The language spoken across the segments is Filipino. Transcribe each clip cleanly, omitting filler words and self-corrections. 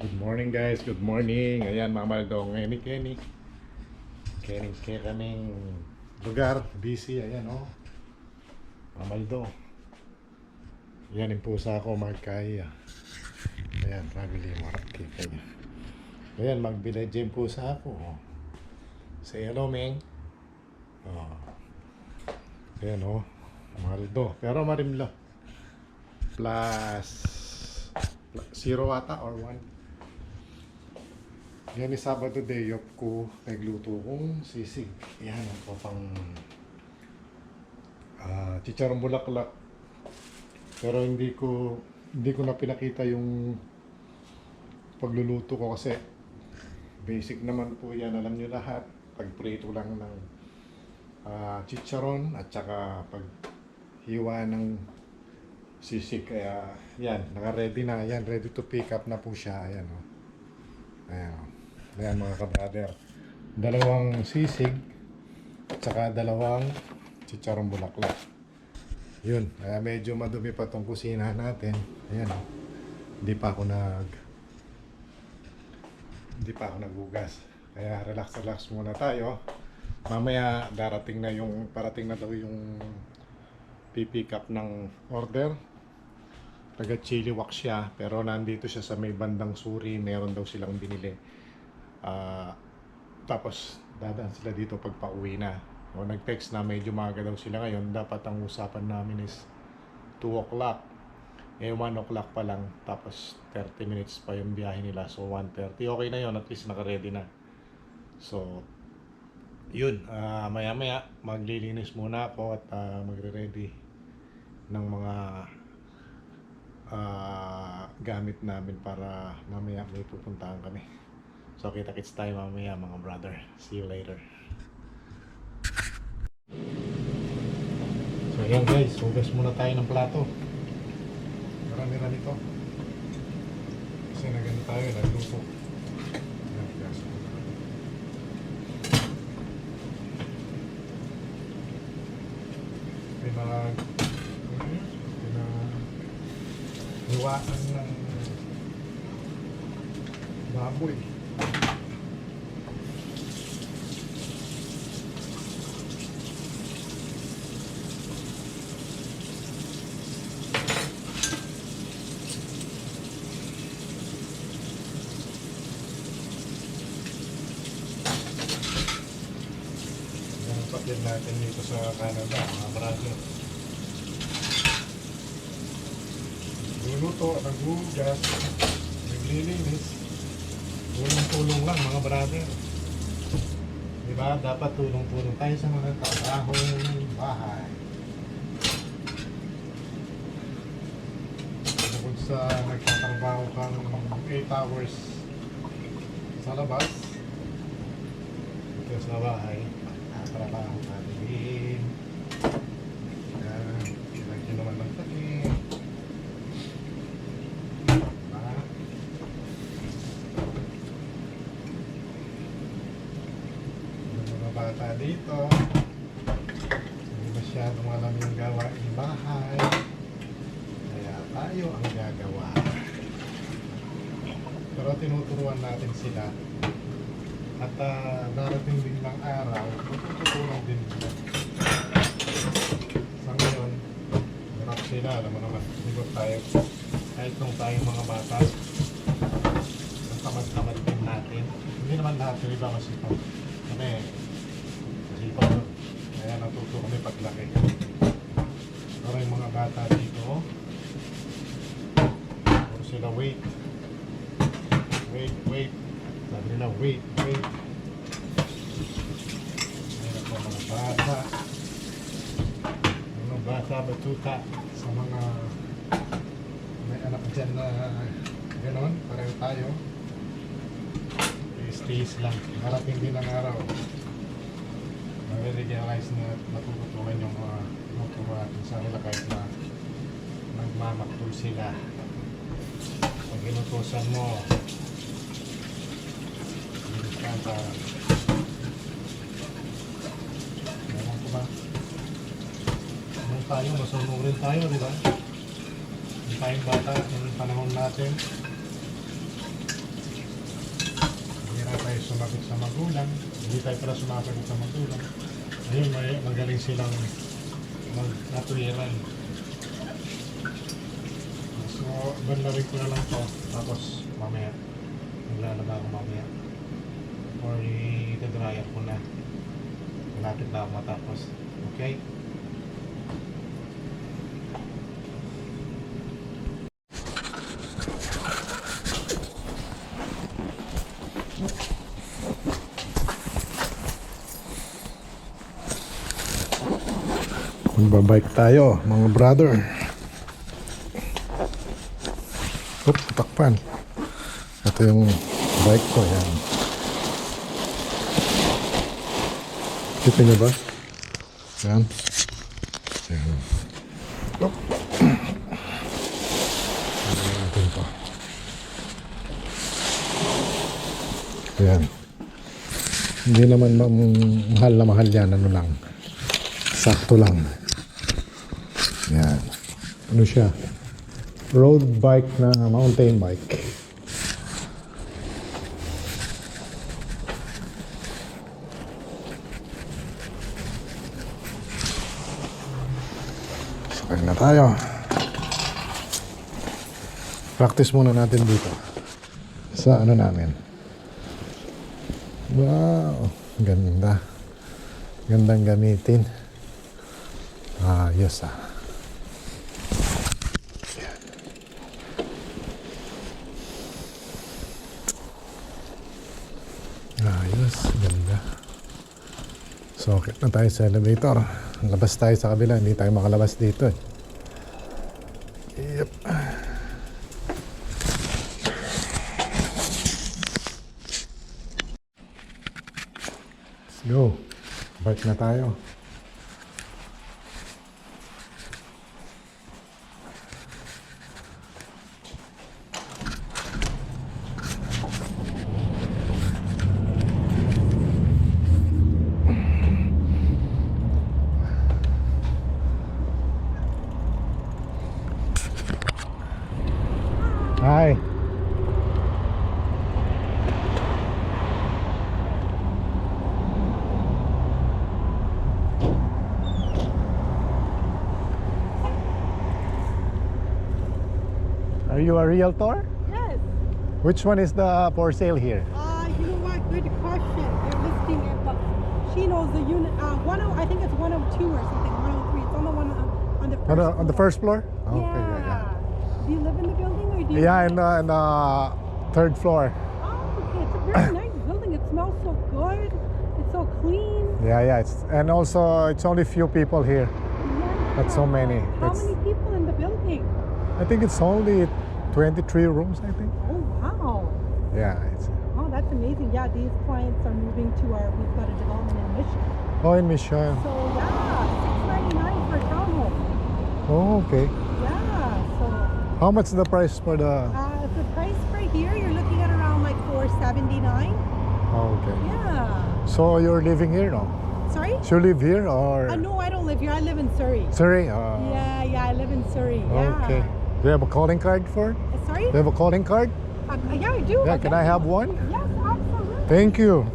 Good morning guys, good morning. Ayan mga Maldong, Kenny kaming lugar, busy. Ayan oh, mga Maldo. Ayan yung pusa ko, magkaya. Ayan, family marap kita niya. Ayan, magbilad yung pusa ko oh. Say hello, Meng. Oh. Ayan oh, Maldo. Pero marimla. Plus 0 ata or 1. Yan yung Sabado day off ko, nagluto kong sisig. Yan ang pang chicharong bulaklak. Pero hindi ko na pinakita yung pagluluto ko kasi basic naman po yan, alam nyo lahat. Pagprito lang ng chicharon at saka paghiwa ng sisig. Kaya yan, naka-ready na. Yan, ready to pick up na po siya. Ayan o. Ayan o. Ayan mga ka-brother, dalawang sisig at saka dalawang chicharong bulaklak. Yun, kaya medyo madumi pa tong kusina natin. Ayan oh. Hindi pa ako naghugas. Kaya relax muna tayo. Mamaya parating na daw yung pipick up ng order. Taga Chiliwak siya, pero nandito siya sa may bandang Suri. Meron daw silang binili. Tapos dadaan sila dito pag pauwi na. O nag-text na medyo maaga daw sila ngayon. Dapat ang usapan namin is 2 o'clock. 1 o'clock pa lang. Tapos 30 minutes pa yung biyahe nila. So 1:30. Okay na yun. At least naka-ready na. So yun. Maya maglilinis muna ako at magre-ready ng mga gamit namin para mamaya may pupuntahan kami. So kita-kits tayo mamaya mga brother. See you later. So ayan guys, hugas muna tayo ng plato. Marami to. Kasi nagano tayo, nagluto. Ayan guys. Hiwaan ng baboy. Yan natin dito sa Canada, mga brother. Luluto, naghugas, naglilinis. Tulong-tulong lang mga brother. Diba? Dapat tulong-tulong tayo sa mga trabahong bahay. Bukod sa nagtatrabaho kang 8 hours sa labas, ito sa bahay, trabaho natin. Ilagyan naman ng takip. Mga bata dito, hindi masyadong alam yung gawain bahay. Kaya tayo ang gagawa. Pero tinuturuan natin sila. At darating din ng araw, tutulong din nila. Sa ngayon, hirap sila, alam mo naman, higop tayo. Kahit nung tayong mga bata, ang tamad-tamad din natin. Hindi naman lahat yung iba masipag. Kami, masipag. Kaya natuto kami paglaki. Pero yung mga bata dito, puro sila wait. Sabi nila, wait. Ayan ako mga bata. Mga bata, batuta sa mga may anak dyan na gano'n, pareho tayo. Tiis lang. Marating din ang araw. Mag-realize na matututunan yung mga natin sa nila kahit na nagmamaktul sila. Pag inutusan mo, ewan ko ba? Ano tayo, masunurin tayo, di ba? Yung tayong bata, yung panahon natin, sumagot sa magulang. Hindi tayo pala sumasagot sa magulang. Ayun, magaling silang mag-natural. So, banlawin ko na lang to. Tapos, mamaya, maglalaba ako mamaya. Or i-dryer ko na. Malapit na ako matapos. Okay? Magbabike tayo, mga brother. Takpan. Ito yung bike ko, yan. Kita nyo ba? Yan. Yan. Op. Natin pa. Yan. Hindi naman mahal na mahal yan. Ano lang. Sakto lang. Yan. Ano siya? Road bike na mountain bike. Sakay na tayo. Practice muna natin dito. Sa ano namin. Wow. Ganda. Gandang gamitin. Yes ah. Ayos, ganda. So, okay na tayo sa elevator. Labas tayo sa kabila, hindi tayo makalabas dito eh. Yep. Let's go. Bike na tayo. Hi. Are you a realtor? Yes. Which one is the for sale here? You know what? Good question. They're listing it, but she knows the unit. I think it's 102 or something. 103. It's on the one on the first. On the first floor? Yeah. Okay, yeah. Do you live in the building or do you? Yeah, in the third floor. Oh, okay. It's a very nice building. It smells so good. It's so clean. Yeah. And also it's only few people here. Yeah. Not so many. How many people in the building? I think it's only 23 rooms, I think. Oh wow. Yeah. Oh, that's amazing. Yeah, these clients are moving to we've got a development in Michigan. Oh, in Mission. So yeah, $699 for a townhome. Oh, okay. Yeah, so How much is the price for the... the price right here, you're looking at around like $479. Oh, okay. Yeah. So you're living here now? Sorry? So you live here or... No, I don't live here. I live in Surrey. Surrey? Yeah, I live in Surrey. Yeah. Okay. Do you have a calling card for it? Sorry? Do you have a calling card? Yeah, I do. Yeah, can I have one? Yes, absolutely. Thank you.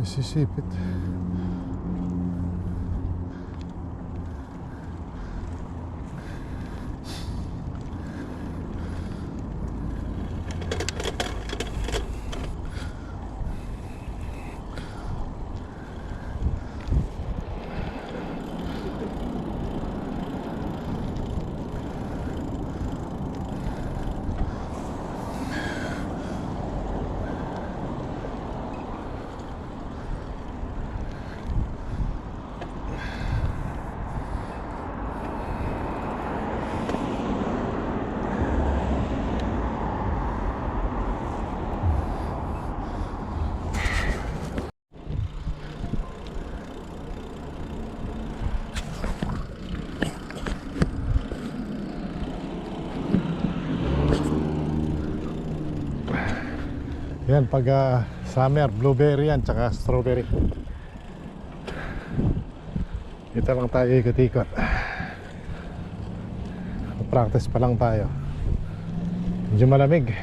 Isisipit. Yan, pag summer, blueberry yan, tsaka strawberry. Dito lang tayo ikot-ikot. Practice pa lang tayo. Medyo malamig.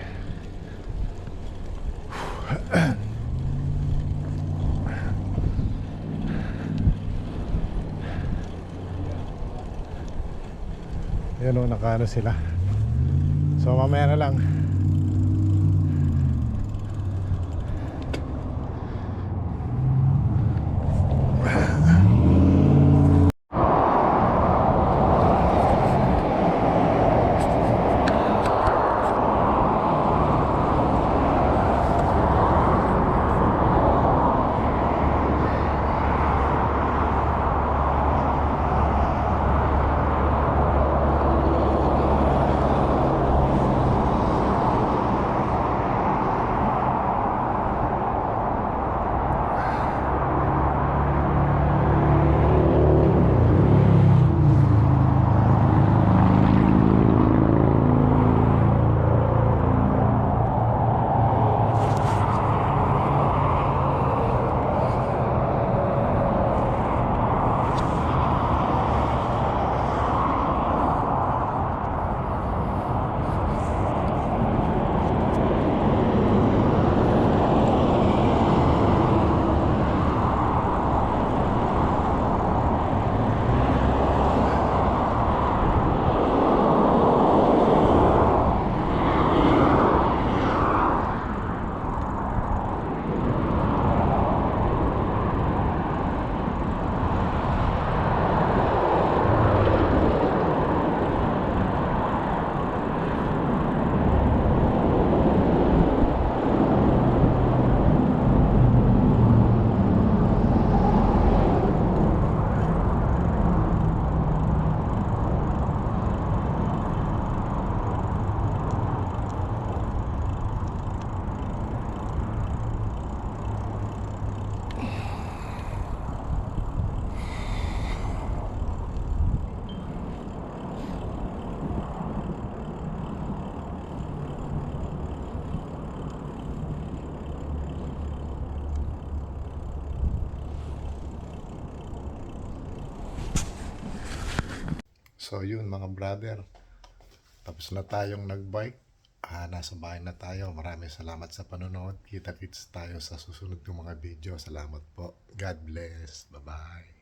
Yan o, nakaano sila. So mamaya na lang. So yun mga brother, tapos na tayong nagbike. Nasa bahay na tayo. Maraming salamat sa panonood. Kita-kits tayo sa susunod ng mga video. Salamat po. God bless. Bye-bye.